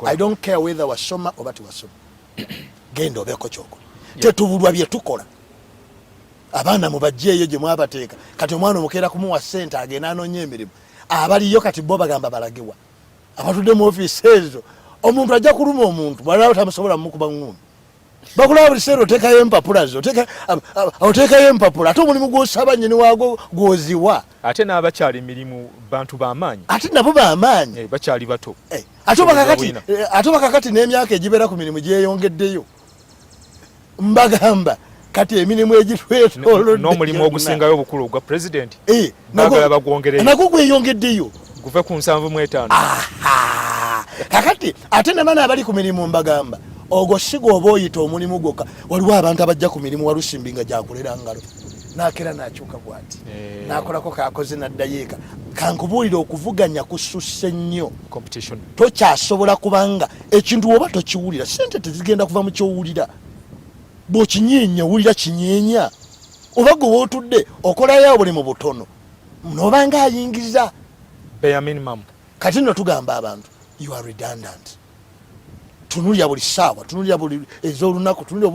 I don't care whether wasoma oba tiwasoma genda obeeko kyokola tetubulwa bye tukola abaana mubajjeeyo gye mwabateeka kati omwana omukeera kumuwa ssente agenda anoonya emirimu abaliyo kati bo bagamba balagiwa abatudde mu ofiisi ezo omuntu ajja kuluma omuntu bwalaba tamusobola mumukuba ngumi bakulaba buli seera oteekayo empapula zo oteekayo empapula ate omulimu gw'osaba nnyini waago gwoziwa ate n'abakyali emirimu bantu b'amaanyi ate nabo b'amaanyi bakyali bato ate bakakati n'emyaka egibeera ku mirimu gyeyongeddeyo mbagamba kati emirimu egitwetoolodde n'omulimu ogusingayo obukulu ogwa pulezidenti bagala bagwongereyo nagwo gweyongeddeyo guve ku 75 kakati ate nabaana abali ku mirimu mbagamba ogwo sigo oba oyita omulimu gwokka waliwo abantu abajja ku mirimu walusimbi nga gyakolera ngalo nakera nakyuka bwati nakolako kakoze naddayeeka kankubuulira okuvuganya kususse nnyo tokyasobola kubanga ekintu oba tokiwulira sente tezigenda kuva mu kyowulira bw'okinyeenya wulira kinyeenya oba gwe wootudde okolayo buli mu butono noobanga ayingiza kati nno tugamba abantu you are redundant tunulya buli ssaawa tunulya buli ez'olunaku tunulya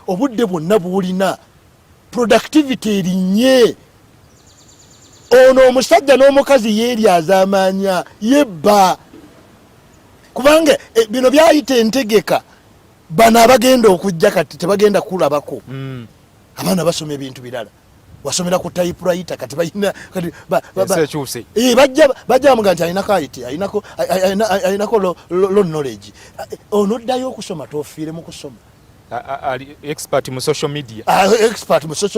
obudde bwonna buwulina productivity erinnye ono omusajja n'omukazi yeeryaza amaanya yebba kubanga bino byayita entegeka bano abagenda okujja kati tebagenda kulabako abaana basoma ebintu birala wasomera ku typewriter kati balina bajja bamuga nti alinako IT alinako low knowledge onoddayo okusoma tofiire mu kusoma expert mu social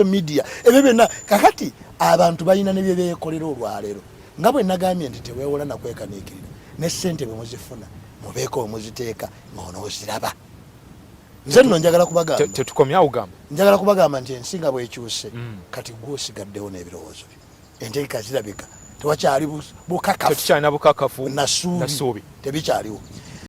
media ebyo byonna kakati abantu balina ne bye beekolera olwaleero nga bwe nagambye nti teweewola nakwekaniikirira ne ssente bwe muzifuna mubeeko muziteeka ng'onooziraba nze nno njagala kubagamba tetukomyawo gamba njagala kubagamba nti ensi nga bwekyuse kati gwosigaddewo n'ebirowoozo bye entegeka zirabika tewakyali bukakafu tetukyalina bukakafu nasuubi tebikyaliwo